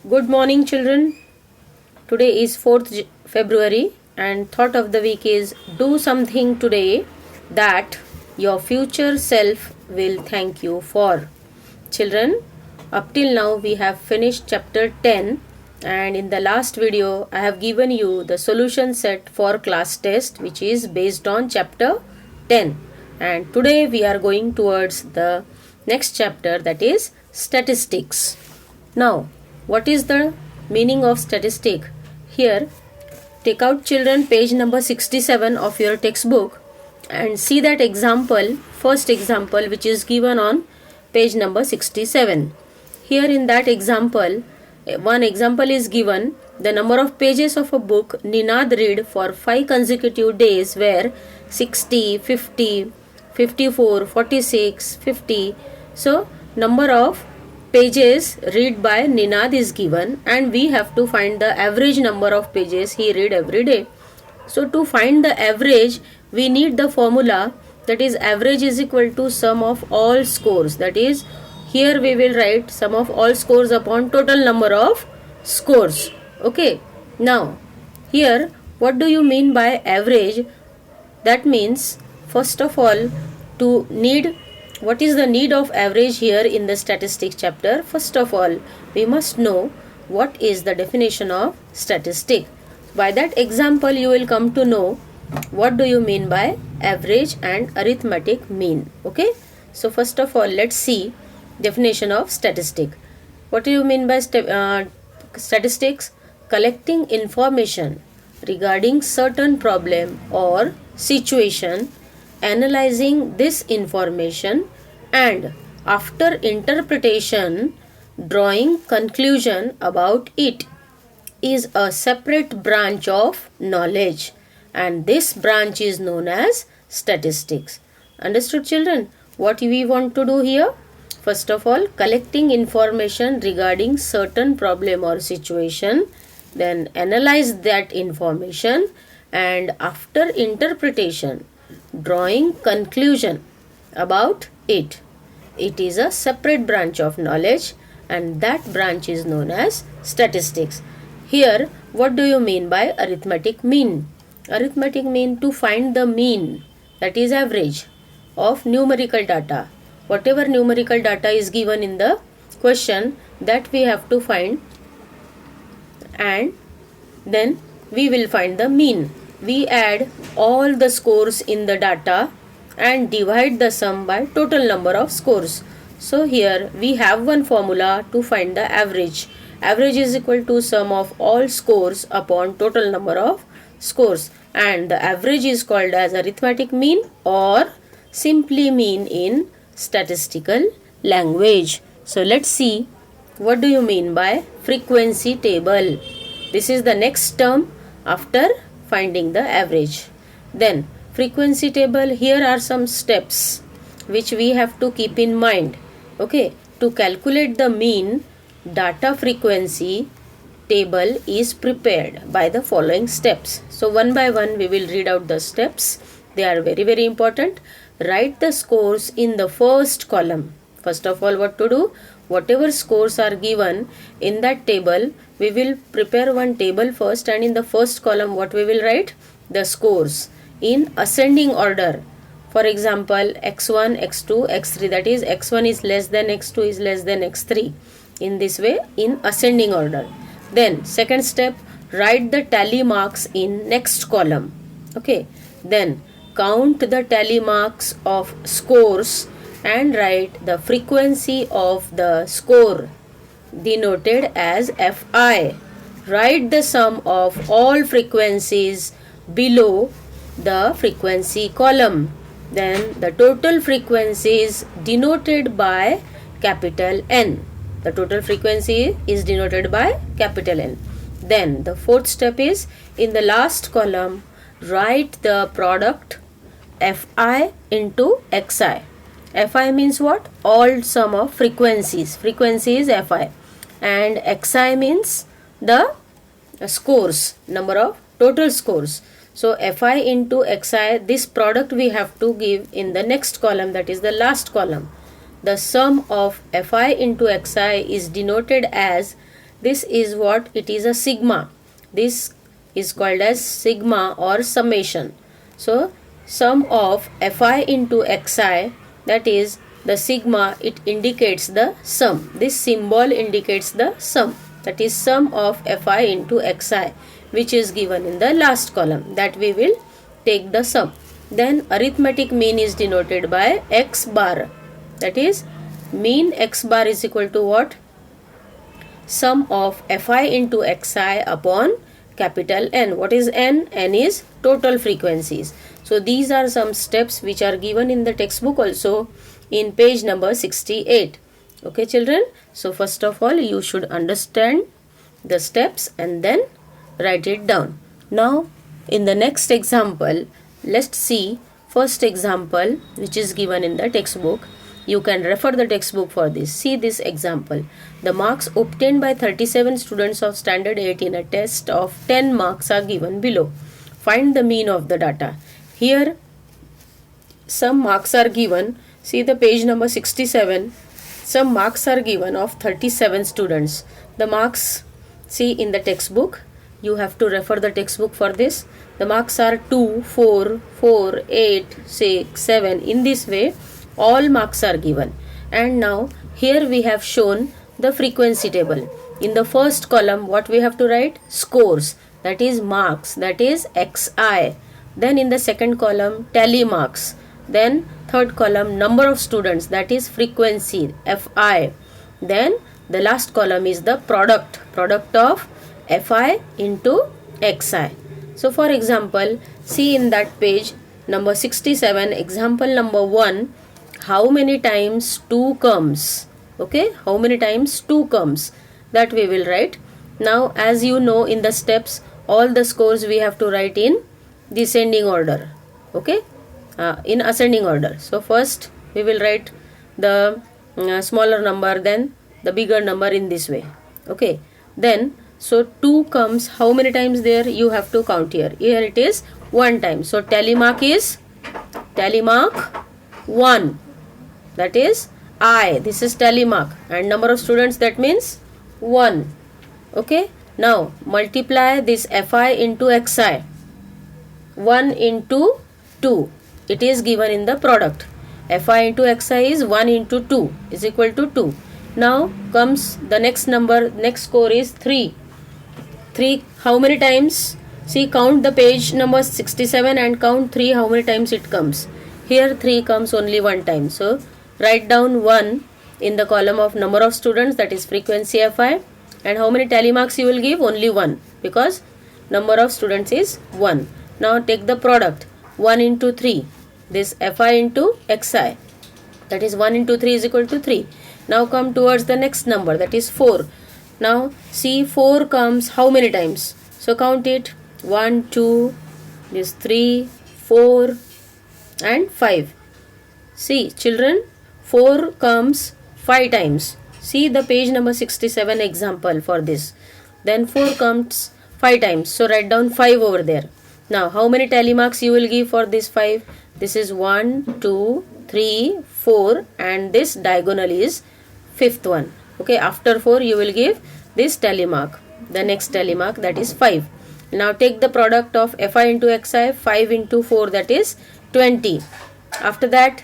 Good morning, children. Today is 4th February, and thought of the week is do something today that your future self will thank you for. Children, up till now we have finished chapter 10, and in the last video I have given you the solution set for class test which is based on chapter 10, and today we are going towards the next chapter, that is statistics. Now, what is the meaning of statistic? Here, take out, children, page number 67 of your textbook and see that example, first example, which is given on page number 67. Here in that example, one example is given. The number of pages of a book Ninad read for 5 consecutive days were 60, 50, 54, 46, 50. So, number of pages read by Ninad is given, and we have to find the average number of pages he read every day. So to find the average, we need the formula, that is average is equal to sum of all scores. That is, here we will write sum of all scores upon total number of scores. Okay. Now, here what do you mean by average? That means, first of all, what is the need of average here in the statistics chapter? First of all, we must know what is the definition of statistic. By that example, you will come to know what do you mean by average and arithmetic mean. Okay. So first of all, let's see definition of statistic. What do you mean by statistics? Collecting information regarding certain problem or situation, analyzing this information, and after interpretation drawing conclusion about it, is a separate branch of knowledge, and this branch is known as statistics. Understood, children? What we want to do here? First of all, collecting information regarding certain problem or situation, then analyze that information, and after interpretation drawing conclusion about it. It is a separate branch of knowledge, and that branch is known as statistics. Here, what do you mean by arithmetic mean? Arithmetic mean to find the mean, that is average, of numerical data. Whatever numerical data is given in the question, that we have to find, and then we will find the mean. We add all the scores in the data and divide the sum by total number of scores. So here we have one formula to find the average. Average is equal to sum of all scores upon total number of scores, and the average is called as arithmetic mean or simply mean in statistical language. So let's see what do you mean by frequency table. This is the next term after finding the average. Then frequency table, here are some steps which we have to keep in mind. Okay, to calculate the mean, data frequency table is prepared by the following steps. So one by one we will read out the steps. They are very important. Write the scores in the first column. First of all, what to do? Whatever scores are given in that table, we will prepare one table first, and in the first column what we will write? The scores in ascending order. For example, x1, x2, x3, that is x1 is less than x2 is less than x3. In this way, in ascending order. Then second step, write the tally marks in next column. Okay. Then count the tally marks of scores and write the frequency of the score denoted as Fi. Write the sum of all frequencies below the frequency column. Then the total frequencies denoted by capital N. The total frequency is denoted by capital N. Then the fourth step is, in the last column, write the product Fi into Xi. Fi means what? All sum of frequencies. Frequency is Fi. And Xi means the scores, number of total scores. So Fi into Xi, this product we have to give in the next column, that is the last column. The sum of Fi into Xi is denoted as this is what it is, a sigma. This is called as sigma or summation. So sum of fi into xi, that is the sigma, it indicates the sum. This symbol indicates the sum, that is sum of fi into xi, which is given in the last column, that we will take the sum. Then arithmetic mean is denoted by x bar, that is mean x bar is equal to what? Sum of fi into xi upon capital N. What is N? N is total frequencies. So these are some steps which are given in the textbook also in page number 68. Okay children, so first of all you should understand the steps and then write it down. Now in the next example, let's see first example which is given in the textbook. You can refer the textbook for this. See this example. The marks obtained by 37 students of standard 8 in a test of 10 marks are given below. Find the mean of the data. Here some marks are given. See the page number 67. Some marks are given of 37 students. The marks, see in the textbook. You have to refer the textbook for this. The marks are 2, 4, 4, 8, 6, 7. In this way all marks are given. And now here we have shown the frequency table. In the first column what we have to write? Scores, that is marks, that is xi. Then in the second column tally marks. Then third column number of students, that is frequency fi. Then the last column is the product of fi into xi. So for example, see in that page number 67, example number 1, how many times 2 comes? Okay, how many times 2 comes? That we will write. Now as you know, in the steps all the scores we have to write in descending order. Okay, in ascending order. So first we will write the smaller number, then the bigger number, in this way. Okay, then so 2 comes how many times there? You have to count here. Here it is 1 time. So tally mark is tally mark 1. That is I. This is tally mark. And number of students, that means 1. Okay. Now multiply this fi into xi. 1 into 2. It is given in the product. Fi into xi is 1 into 2 is equal to 2. Now comes the next number. Next score is 3. 3 how many times? See, count the page number 67 and count 3 how many times it comes. Here 3 comes only 1 time. So write down 1 in the column of number of students, that is frequency fi. And how many tally marks you will give? Only 1, because number of students is 1. Now take the product. 1 into 3. This fi into xi. That is 1 into 3 is equal to 3. Now come towards the next number, that is 4. Now see, 4 comes how many times? So count it. 1, 2, this 3, 4 and 5. See children, 4 comes 5 times. See the page number 67 example for this. Then 4 comes 5 times. So write down 5 over there. Now how many tally marks you will give for this 5? This is 1, 2, 3, 4 and this diagonal is 5th one. Okay, after 4 you will give this tally mark. The next tally mark, that is 5. Now take the product of fi into xi. 5 into 4, that is 20. After that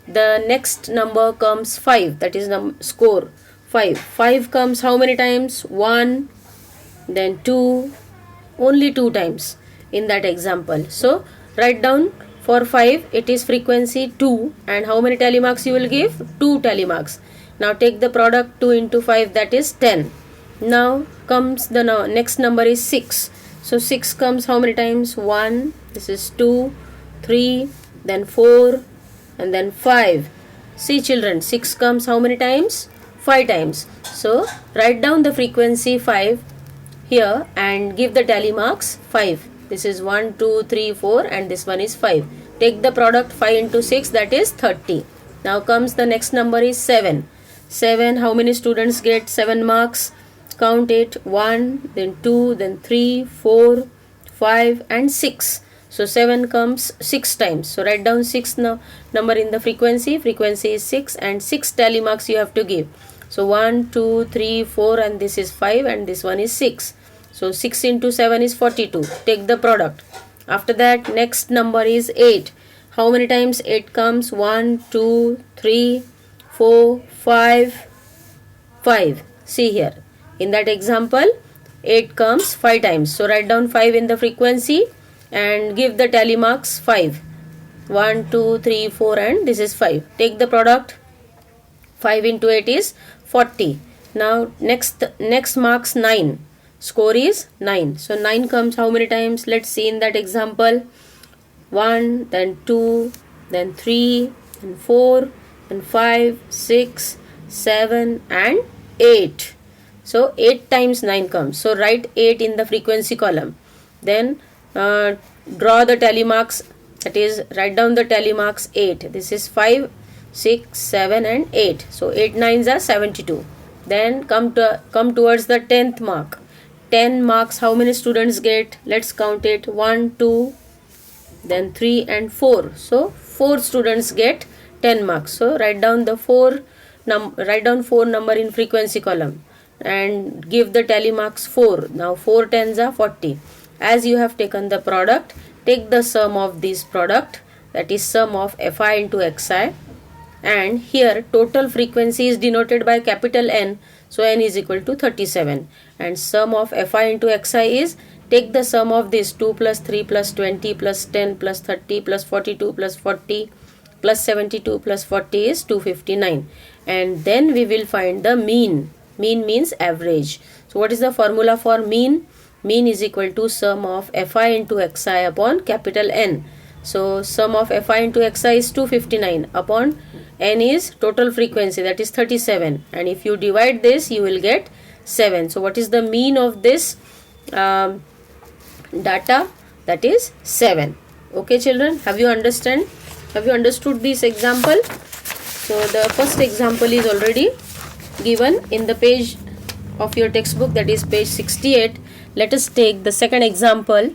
the next number comes 5, that is score 5. 5 comes how many times? 1, then 2, only 2 times in that example. So write down for 5 it is frequency 2 and how many tally marks you will give? 2 tally marks. Now take the product 2 into 5, that is 10. Now comes the next number is 6. So 6 comes how many times? 1, this is 2, 3, then 4 and then 5. See children, 6 comes how many times? 5 times. So write down the frequency 5 here and give the tally marks 5. This is 1, 2, 3, 4 and this one is 5. Take the product 5 into 6, that is 30. Now comes the next number is 7. 7, how many students get 7 marks? Count it. 1, then 2, then 3, 4, 5 and 6. So 7 comes 6 times. So write down 6 number in the frequency. Frequency is 6 and 6 tally marks you have to give. So 1, 2, 3, 4 and this is 5 and this one is 6. So 6 into 7 is 42. Take the product. After that, next number is 8. How many times 8 comes? 1, 2, 3, 4, 5, 5. See here. In that example, 8 comes 5 times. So write down 5 in the frequency and give the tally marks 5. 1, 2, 3, 4 and this is 5. Take the product. 5 into 8 is 40. Now next marks 9. Score is 9. So 9 comes how many times? Let's see in that example. 1, then 2, then 3, then 4, then 5, 6, 7 and 8. So 8 times 9 comes. So write 8 in the frequency column. Then draw the tally marks. That is, write down the tally marks 8. This is 5, 6, 7 and 8. So 8 nines are 72. Then come towards the 10th mark. 10 marks how many students get? Let's count it. 1, 2, then 3 and 4. So 4 students get 10 marks. So write down 4 number in frequency column and give the tally marks 4. Now 4 tens are 40. As you have taken the product, take the sum of this product, that is sum of Fi into Xi, and here total frequency is denoted by capital N, so N is equal to 37, and sum of Fi into Xi is, take the sum of this 2 plus 3 plus 20 plus 10 plus 30 plus 42 plus 40 plus 72 plus 40 is 259, and then we will find the mean. Mean means average. So what is the formula for mean? Mean is equal to sum of Fi into Xi upon capital N. So sum of Fi into Xi is 259 upon N is total frequency, that is 37, and if you divide this you will get 7. So what is the mean of this data? That is 7. Okay children, have you understood this example? So the first example is already given in the page of your textbook, that is page 68. Let us take the second example.